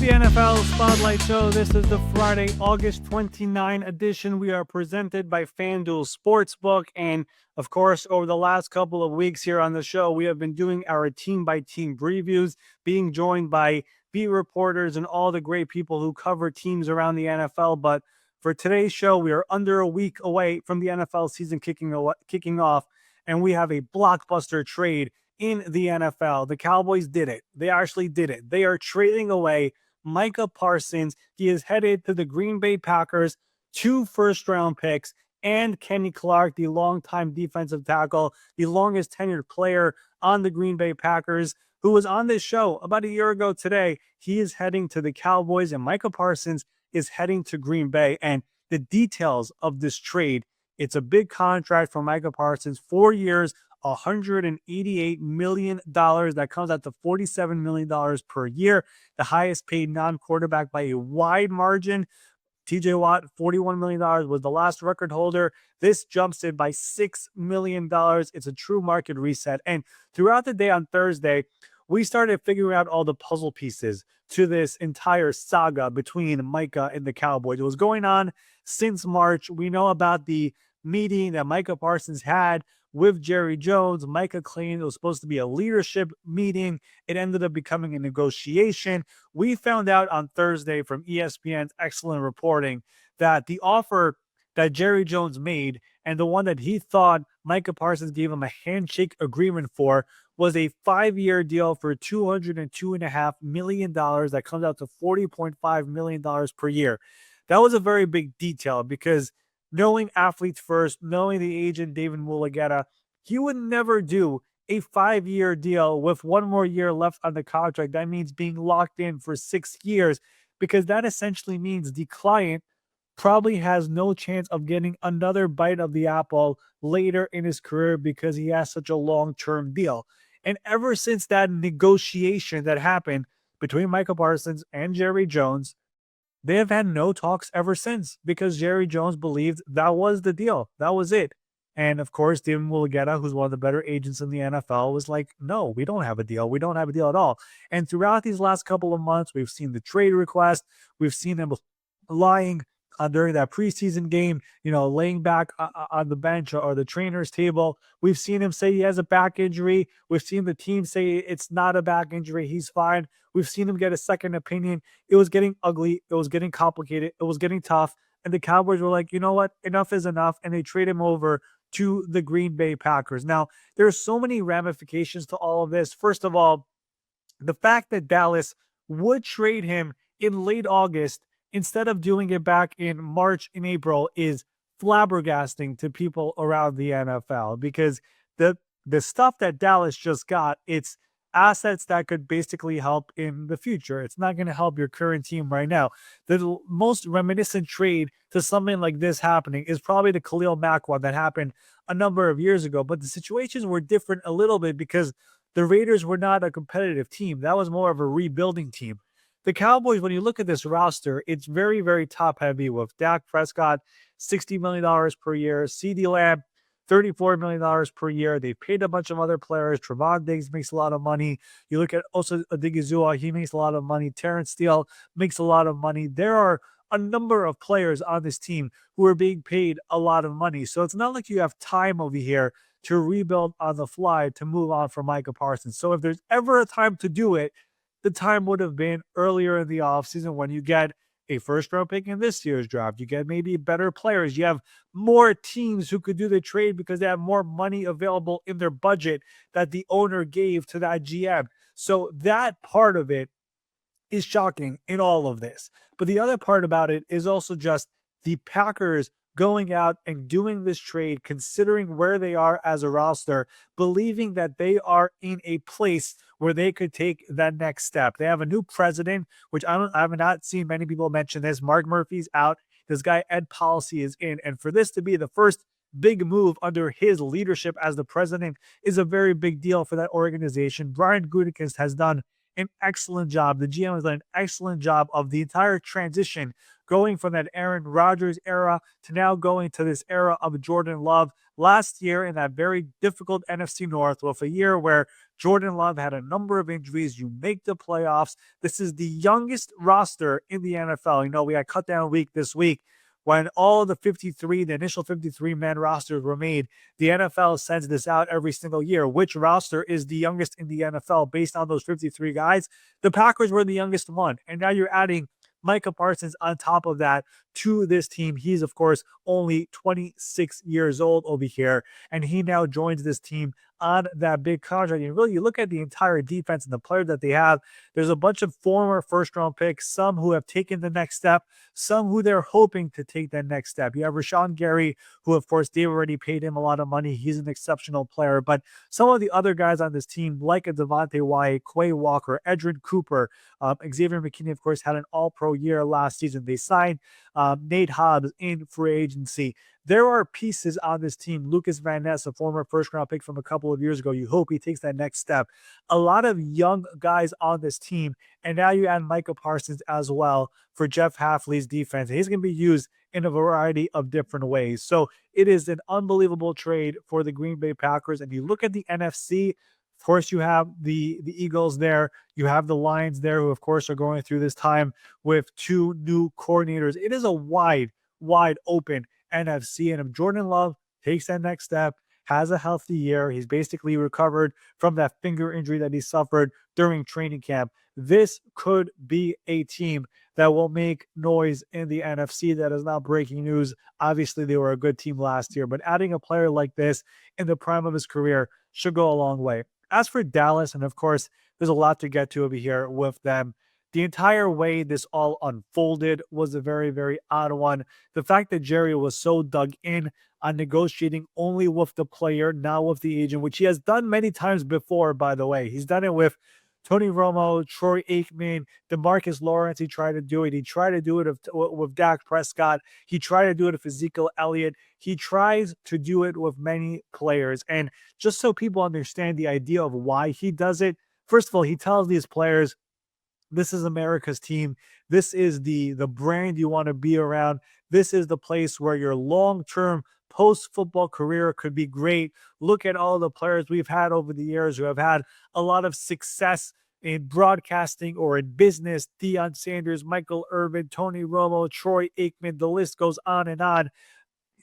the NFL Spotlight Show. This is the Friday, August 29 edition. We are presented by FanDuel Sportsbook. And of course, over the last couple of weeks here on the show, we have been doing our team-by-team previews, being joined by beat reporters and all the great people who cover teams around the NFL. But for today's show, we are under a week away from the NFL season kicking off, and we have a blockbuster trade in the NFL. The Cowboys did it. They actually did it. They are trading away Micah Parsons. He is headed to the Green Bay Packers, 2 first-round picks, and Kenny Clark, the longtime defensive tackle, the longest tenured player on the Green Bay Packers, who was on this show about a year ago today. He is heading to the Cowboys, and Micah Parsons is heading to Green Bay. And the details of this trade, it's a big contract for Micah Parsons, 4 years, $188 million. That comes out to $47 million per year, the highest paid non-quarterback by a wide margin. TJ Watt, $41 million, was the last record holder. This jumps it by $6 million. It's a true market reset. And throughout the day on Thursday, we started figuring out all the puzzle pieces to this entire saga between Micah and the Cowboys. It was going on since March. We know about the meeting that Micah Parsons had with Jerry Jones. Micah claimed it was supposed to be a leadership meeting. It ended up becoming a negotiation. We found out on Thursday from ESPN's excellent reporting that the offer that Jerry Jones made and the one that he thought Micah Parsons gave him a handshake agreement for was a 5-year deal for $202.5 million. That comes out to $40.5 million per year. That was a very big detail because knowing athletes first, knowing the agent David Mulugeta, he would never do a 5-year deal with 1 more year left on the contract. That means being locked in for 6 years, because that essentially means the client probably has no chance of getting another bite of the apple later in his career because he has such a long-term deal. And ever since that negotiation that happened between Micah Parsons and Jerry Jones, they have had no talks ever since because Jerry Jones believed that was the deal. That was it. And of course, David Mulugeta, who's one of the better agents in the NFL, was like, no, we don't have a deal. We don't have a deal at all. And throughout these last couple of months, we've seen the trade request. We've seen them lying during that preseason game, laying back on the bench or the trainer's table. We've seen him say he has a back injury. We've seen the team say it's not a back injury. He's fine. We've seen him get a second opinion. It was getting ugly. It was getting complicated. It was getting tough. And the Cowboys were like, you know what? Enough is enough. And they trade him over to the Green Bay Packers. Now, there are so many ramifications to all of this. First of all, the fact that Dallas would trade him in late August instead of doing it back in March and April is flabbergasting to people around the NFL, because the stuff that Dallas just got, it's assets that could basically help in the future. It's not going to help your current team right now. The most reminiscent trade to something like this happening is probably the Khalil Mack one that happened a number of years ago, but the situations were different a little bit because the Raiders were not a competitive team. That was more of a rebuilding team. The Cowboys, when you look at this roster, it's very, very top heavy with Dak Prescott, $60 million per year, CeeDee Lamb, $34 million per year. They've paid a bunch of other players. Trevon Diggs makes a lot of money. You look at Osa Odigizua, he makes a lot of money. Terrence Steele makes a lot of money. There are a number of players on this team who are being paid a lot of money. So it's not like you have time over here to rebuild on the fly to move on from Micah Parsons. So if there's ever a time to do it, the time would have been earlier in the offseason when you get a first-round pick in this year's draft. You get maybe better players. You have more teams who could do the trade because they have more money available in their budget that the owner gave to that GM. So that part of it is shocking in all of this. But the other part about it is also just the Packers going out and doing this trade, considering where they are as a roster, believing that they are in a place where they could take that next step. They have a new president, which I have not seen many people mention this. Mark Murphy's out. This guy, Ed Policy, is in. And for this to be the first big move under his leadership as the president is a very big deal for that organization. Brian Gutekunst has done an excellent job. The GM has done an excellent job of the entire transition, going from that Aaron Rodgers era to now going to this era of Jordan Love. Last year in that very difficult NFC North, with a year where Jordan Love had a number of injuries, you make the playoffs. This is the youngest roster in the NFL. We had cut down week this week when all of the initial 53 man rosters were made. The NFL sends this out every single year. Which roster is the youngest in the NFL based on those 53 guys? The Packers were the youngest one. And now you're adding Micah Parsons on top of that to this team. He's, of course, only 26 years old over here, and he now joins this team on that big contract. And really, you look at the entire defense and the players that they have, there's a bunch of former first-round picks, some who have taken the next step, some who they're hoping to take that next step. You have Rashawn Gary, who, of course, they've already paid him a lot of money. He's an exceptional player. But some of the other guys on this team, like a Devontae Wyatt, Quay Walker, Edrin Cooper, Xavier McKinney, of course, had an all-pro year last season. They signed Nate Hobbs in free agency. There are pieces on this team. Lucas Van Ness, a former first-round pick from a couple of years ago. You hope he takes that next step. A lot of young guys on this team, and now you add Micah Parsons as well for Jeff Hafley's defense. He's going to be used in a variety of different ways. So it is an unbelievable trade for the Green Bay Packers. And you look at the NFC, of course, you have the Eagles there. You have the Lions there, who, of course, are going through this time with two new coordinators. It is a wide open NFC. And if Jordan Love takes that next step, has a healthy year, he's basically recovered from that finger injury that he suffered during training camp, this could be a team that will make noise in the NFC. That is not breaking news. Obviously, they were a good team last year, but adding a player like this in the prime of his career should go a long way. As for Dallas, and of course, there's a lot to get to over here with them. The entire way this all unfolded was a very, very odd one. The fact that Jerry was so dug in on negotiating only with the player, not with the agent, which he has done many times before, by the way. He's done it with Tony Romo, Troy Aikman, DeMarcus Lawrence. He tried to do it. He tried to do it with Dak Prescott. He tried to do it with Ezekiel Elliott. He tries to do it with many players. And just so people understand the idea of why he does it, first of all, he tells these players, this is America's team. This is the brand you want to be around. This is the place where your long-term post-football career could be great. Look at all the players we've had over the years who have had a lot of success in broadcasting or in business. Deion Sanders, Michael Irvin, Tony Romo, Troy Aikman, the list goes on and on.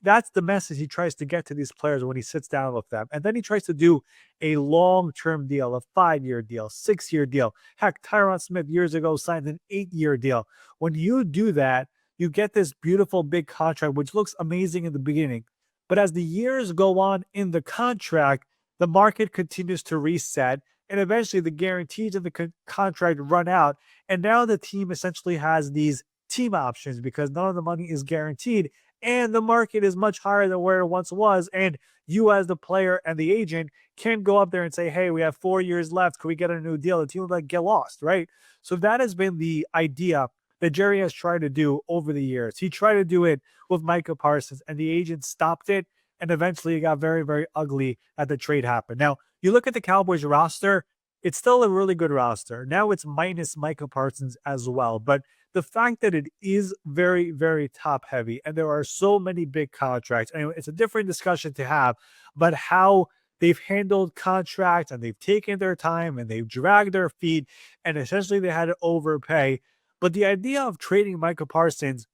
That's the message he tries to get to these players when he sits down with them. And then he tries to do a long-term deal, a 5-year deal, 6-year deal. Heck, Tyron Smith years ago signed an 8-year deal. When you do that, you get this beautiful big contract, which looks amazing in the beginning. But as the years go on in the contract, the market continues to reset, and eventually the guarantees of the contract run out. And now the team essentially has these team options because none of the money is guaranteed. And the market is much higher than where it once was. And you as the player and the agent can go up there and say, hey, we have 4 years left. Can we get a new deal? The team will like get lost, right? So that has been the idea that Jerry has tried to do over the years. He tried to do it with Micah Parsons, and the agent stopped it. And eventually it got very, very ugly at the trade happened. Now, you look at the Cowboys roster, it's still a really good roster. Now it's minus Micah Parsons as well. But the fact that it is very, very top heavy and there are so many big contracts, and it's a different discussion to have, but how they've handled contracts and they've taken their time and they've dragged their feet and essentially they had to overpay. But the idea of trading Micah Parsons,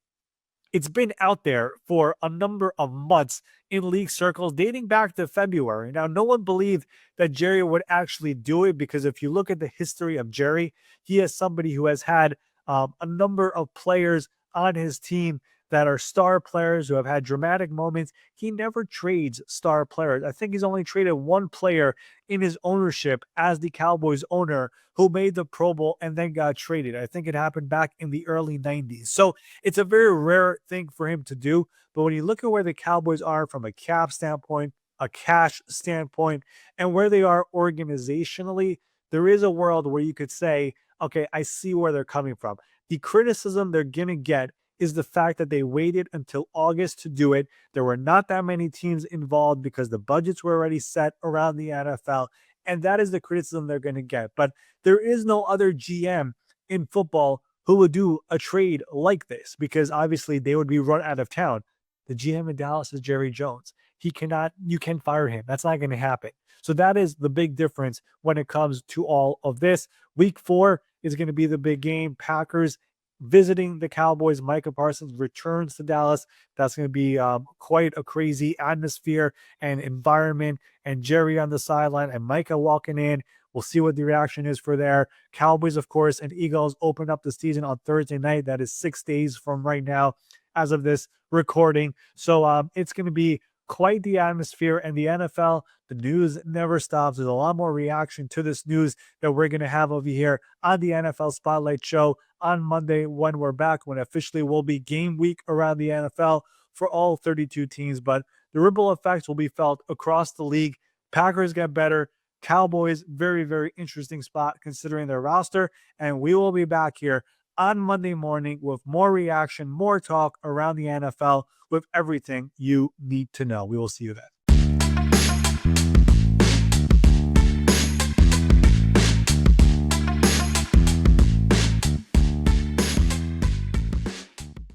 it's been out there for a number of months in league circles dating back to February. Now, no one believed that Jerry would actually do it because if you look at the history of Jerry, he is somebody who has had a number of players on his team that are star players who have had dramatic moments. He never trades star players. I think he's only traded one player in his ownership as the Cowboys owner who made the Pro Bowl and then got traded. I think it happened back in the early 90s. So it's a very rare thing for him to do. But when you look at where the Cowboys are from a cap standpoint, a cash standpoint, and where they are organizationally, there is a world where you could say, okay, I see where they're coming from. The criticism they're going to get is the fact that they waited until August to do it. There were not that many teams involved because the budgets were already set around the NFL. And that is the criticism they're going to get. But there is no other GM in football who would do a trade like this because obviously they would be run out of town. The GM in Dallas is Jerry Jones. He cannot, you can fire him. That's not going to happen. So that is the big difference when it comes to all of this. Week 4 is going to be the big game. Packers visiting the Cowboys. Micah Parsons returns to Dallas. That's going to be quite a crazy atmosphere and environment. And Jerry on the sideline and Micah walking in. We'll see what the reaction is for there. Cowboys, of course, and Eagles open up the season on Thursday night. That is 6 days from right now as of this recording. So it's going to be quite the atmosphere. And the NFL, the news never stops. There's a lot more reaction to this news that we're going to have over here on the NFL Spotlight Show on Monday when we're back, when officially will be game week around the NFL for all 32 teams. But the ripple effects will be felt across the league. Packers get better. Cowboys, very, very interesting spot considering their roster. And we will be back here on Monday morning with more reaction, more talk around the NFL with everything you need to know. We will see you then.